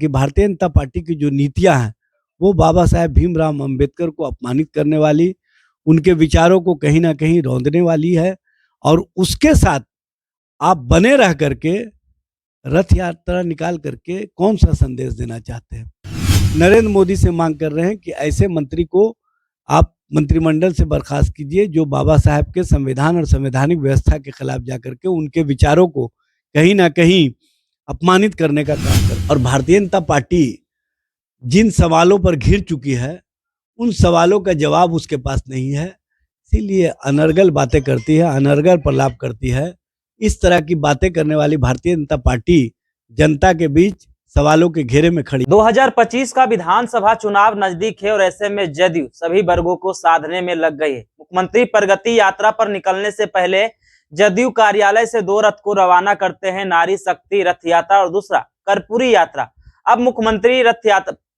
कि भारतीय जनता पार्टी की जो नीतियां हैं वो बाबा साहेब भीमराव अंबेडकर को अपमानित करने वाली, उनके विचारों को कहीं ना कहीं रौंदने वाली है। और उसके साथ आप बने रह करके रथ यात्रा निकाल करके कौन सा संदेश देना चाहते हैं? नरेंद्र मोदी से मांग कर रहे हैं कि ऐसे मंत्री को आप मंत्रिमंडल से बर्खास्त कीजिए जो बाबा साहेब के संविधान और संवैधानिक व्यवस्था के खिलाफ जाकर के उनके विचारों को कहीं ना कहीं अपमानित करने का काम कर। और भारतीय जनता पार्टी जिन सवालों पर घिर चुकी है उन सवालों का जवाब उसके पास नहीं है, इसीलिए अनर्गल बातें करती है, अनर्गल प्रलाप करती है। इस तरह की बातें करने वाली भारतीय जनता पार्टी जनता के बीच सवालों के घेरे में खड़ी। 2025 का विधानसभा चुनाव नजदीक है और ऐसे में जदयू सभी वर्गों को साधने में लग गई है। मुख्यमंत्री प्रगति यात्रा पर निकलने से पहले जदयू कार्यालय से 2 रथ को रवाना करते हैं, नारी शक्ति रथ यात्रा और दूसरा कर्पूरी यात्रा। अब मुख्यमंत्री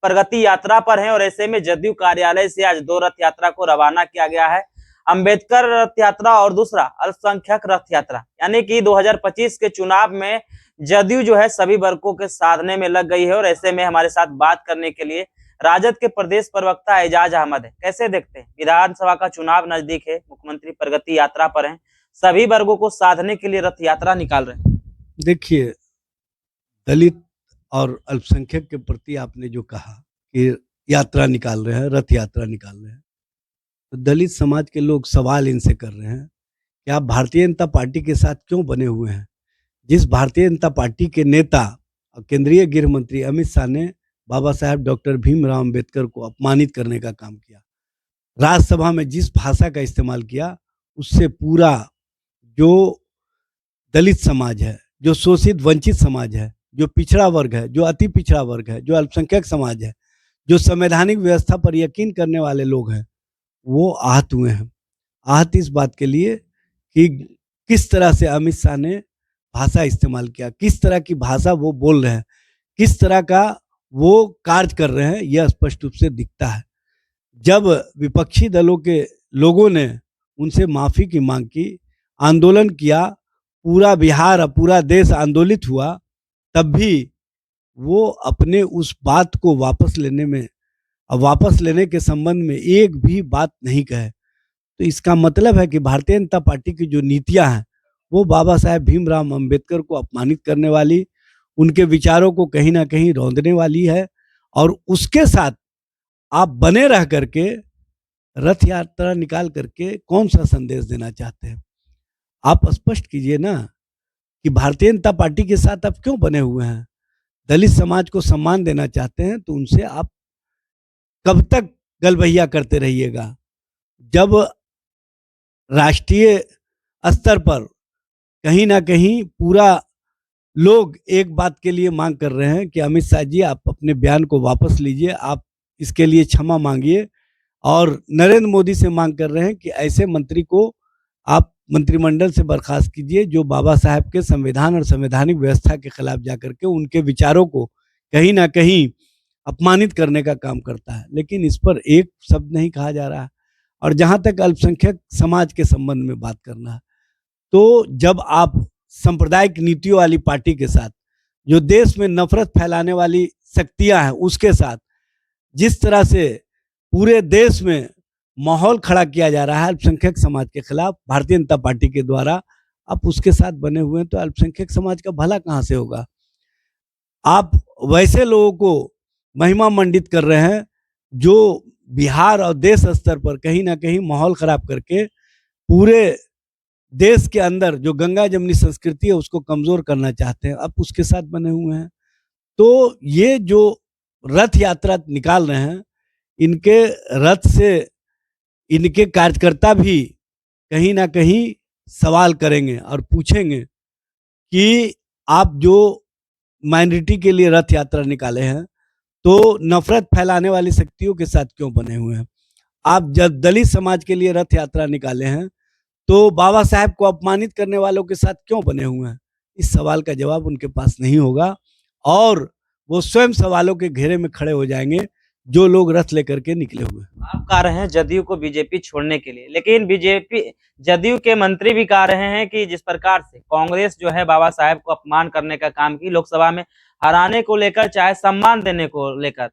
प्रगति यात्रा पर हैं और ऐसे में जदयू कार्यालय से आज 2 रथ यात्रा को रवाना किया गया है, अंबेडकर रथ यात्रा और दूसरा अल्पसंख्यक रथ यात्रा। यानी कि 2025 के चुनाव में जदयू जो है सभी वर्गों के साधने में लग गई है। और ऐसे में हमारे साथ बात करने के लिए राजद के प्रदेश प्रवक्ता एजाज अहमद है। कैसे देखते हैं, विधानसभा का चुनाव नजदीक है, मुख्यमंत्री प्रगति यात्रा पर हैं, सभी वर्गों को साधने के लिए रथ यात्रा निकाल रहे हैं। देखिए, दलित और अल्पसंख्यक के प्रति आपने जो कहा कि यात्रा निकाल रहे हैं, रथ यात्रा निकाल रहे हैं, तो दलित समाज के लोग सवाल इनसे कर रहे हैं कि आप भारतीय जनता पार्टी के साथ क्यों बने हुए हैं? जिस भारतीय जनता पार्टी के नेता और केंद्रीय गृह मंत्री अमित शाह ने बाबा साहेब डॉक्टर भीमराव अंबेडकर को अपमानित करने का काम किया, राज्यसभा में जिस भाषा का इस्तेमाल किया, उससे पूरा जो दलित समाज है, जो शोषित वंचित समाज है, जो पिछड़ा वर्ग है, जो अति पिछड़ा वर्ग है, जो अल्पसंख्यक समाज है, जो संवैधानिक व्यवस्था पर यकीन करने वाले लोग हैं, वो आहत हुए हैं। आहत इस बात के लिए कि किस तरह से अमित शाह ने भाषा इस्तेमाल किया, किस तरह की भाषा वो बोल रहे हैं, किस तरह का वो कार्य कर रहे हैं, यह स्पष्ट रूप से दिखता है। जब विपक्षी दलों के लोगों ने उनसे माफी की मांग की, आंदोलन किया, पूरा बिहार और पूरा देश आंदोलित हुआ, तब भी वो अपने उस बात को वापस लेने के संबंध में एक भी बात नहीं कहे। तो इसका मतलब है कि भारतीय जनता पार्टी की जो नीतियां हैं वो बाबा साहेब भीमराव अंबेडकर को अपमानित करने वाली, उनके विचारों को कहीं ना कहीं रौंदने वाली है। और उसके साथ आप बने रह करके रथ यात्रा निकाल करके कौन सा संदेश देना चाहते हैं? आप स्पष्ट कीजिए ना कि भारतीय जनता पार्टी के साथ आप क्यों बने हुए हैं? दलित समाज को सम्मान देना चाहते हैं तो उनसे आप कब तक गलबहिया करते रहिएगा? जब राष्ट्रीय स्तर पर कहीं ना कहीं पूरा लोग एक बात के लिए मांग कर रहे हैं कि अमित शाह जी आप अपने बयान को वापस लीजिए, आप इसके लिए क्षमा मांगिए, और नरेंद्र मोदी से मांग कर रहे हैं कि ऐसे मंत्री को आप मंत्रिमंडल से बर्खास्त कीजिए जो बाबा साहेब के संविधान और संवैधानिक व्यवस्था के खिलाफ जाकर के उनके विचारों को कहीं ना कहीं अपमानित करने का काम करता है। लेकिन इस पर एक शब्द नहीं कहा जा रहा है। और जहां तक अल्पसंख्यक समाज के संबंध में बात करना है, तो जब आप सांप्रदायिक नीतियों वाली पार्टी के साथ, जो देश में नफरत फैलाने वाली शक्तियां हैं, उसके साथ जिस तरह से पूरे देश में माहौल खड़ा किया जा रहा है अल्पसंख्यक समाज के खिलाफ भारतीय जनता पार्टी के द्वारा, आप उसके साथ बने हुए हैं, तो अल्पसंख्यक समाज का भला कहां से होगा? आप वैसे लोगों को महिमा मंडित कर रहे हैं जो बिहार और देश स्तर पर कहीं ना कहीं माहौल खराब करके पूरे देश के अंदर जो गंगा जमनी संस्कृति है उसको कमजोर करना चाहते हैं, आप उसके साथ बने हुए हैं। तो ये जो रथ यात्रा निकाल रहे हैं, इनके रथ से इनके कार्यकर्ता भी कहीं ना कहीं सवाल करेंगे और पूछेंगे कि आप जो माइनॉरिटी के लिए रथ यात्रा निकाले हैं तो नफरत फैलाने वाली शक्तियों के साथ क्यों बने हुए हैं? आप जब दलित समाज के लिए रथ यात्रा निकाले हैं तो बाबा साहेब को अपमानित करने वालों के साथ क्यों बने हुए हैं? इस सवाल का जवाब उनके पास नहीं होगा और वो स्वयं सवालों के घेरे में खड़े हो जाएंगे जो लोग रथ लेकर के निकले हुए हैं। आप कह रहे हैं जदयू को बीजेपी छोड़ने के लिए, लेकिन बीजेपी जदयू के मंत्री भी कह रहे हैं कि जिस प्रकार से कांग्रेस जो है बाबा साहेब को अपमान करने का काम की, लोकसभा में हराने को लेकर चाहे सम्मान देने को लेकर,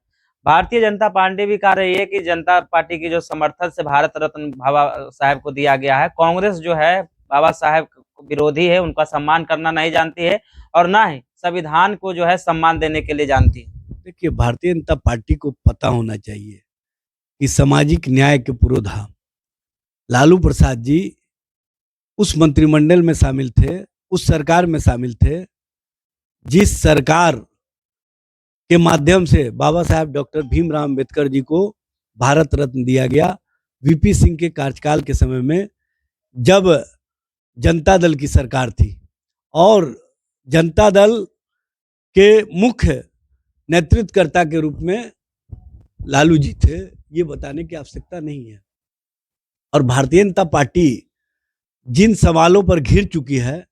भारतीय जनता पार्टी भी कह रही है कि जनता पार्टी की जो समर्थन से भारत रत्न बाबा साहेब को दिया गया है, कांग्रेस जो है बाबा साहेब विरोधी है, उनका सम्मान करना नहीं जानती है और ना ही संविधान को जो है सम्मान देने के लिए जानती है। देखिए, भारतीय जनता पार्टी को पता होना चाहिए कि सामाजिक न्याय के पुरोधा लालू प्रसाद जी उस मंत्रिमंडल में शामिल थे, उस सरकार में शामिल थे जिस सरकार के माध्यम से बाबा साहेब डॉक्टर भीमराव अंबेडकर जी को भारत रत्न दिया गया। वीपी सिंह के कार्यकाल के समय में जब जनता दल की सरकार थी और जनता दल के मुख्य नेतृत्वकर्ता के रूप में लालू जी थे, ये बताने की आवश्यकता नहीं है। और भारतीय जनता पार्टी जिन सवालों पर घिर चुकी है,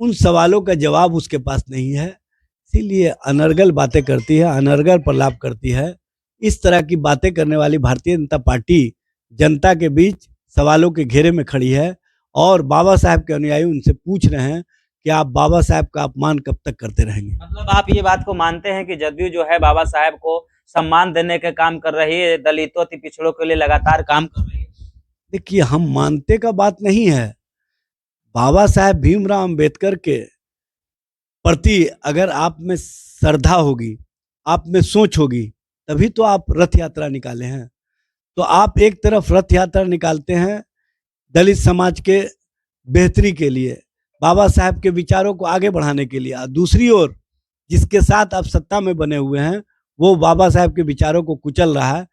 उन सवालों का जवाब उसके पास नहीं है, इसीलिए अनर्गल बातें करती है, अनर्गल प्रलाप करती है। इस तरह की बातें करने वाली भारतीय जनता पार्टी जनता के बीच सवालों के घेरे में खड़ी है और बाबा साहेब के अनुयायी उनसे पूछ रहे हैं कि आप बाबा साहेब का अपमान कब तक करते रहेंगे। मतलब आप ये बात को मानते हैं कि जदयू जो है बाबा साहेब को सम्मान देने के काम कर रही है, दलितों अति पिछड़ों के लिए लगातार काम कर रही है? देखिए, हम मानते का बात नहीं है। बाबा साहेब भीमराव अंबेडकर के प्रति अगर आप में श्रद्धा होगी, आप में सोच होगी, तभी तो आप रथ यात्रा निकाले हैं। तो आप एक तरफ रथ यात्रा निकालते हैं दलित समाज के बेहतरी के लिए, बाबा साहेब के विचारों को आगे बढ़ाने के लिए, दूसरी ओर जिसके साथ आप सत्ता में बने हुए हैं वो बाबा साहेब के विचारों को कुचल रहा है।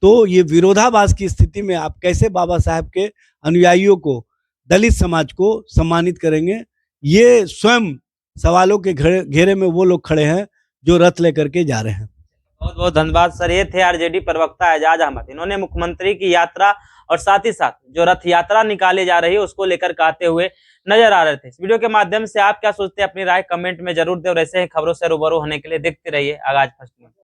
तो ये विरोधाभास की स्थिति में आप कैसे बाबा साहेब के अनुयायियों को, दलित समाज को सम्मानित करेंगे? ये स्वयं सवालों के घेरे में वो लोग खड़े हैं जो रथ लेकर के जा रहे हैं। बहुत बहुत धन्यवाद सर। ये थे आरजेडी प्रवक्ता एजाज अहमद। इन्होंने मुख्यमंत्री की यात्रा और साथ ही साथ जो रथ यात्रा निकाली जा रही है उसको लेकर कहते हुए नजर आ रहे थे। इस वीडियो के माध्यम से आप क्या सोचते हैं, अपनी राय कमेंट में जरूर दें और ऐसे ही खबरों से रूबरू होने के लिए देखते रहिए आगाज फर्स्ट न्यूज।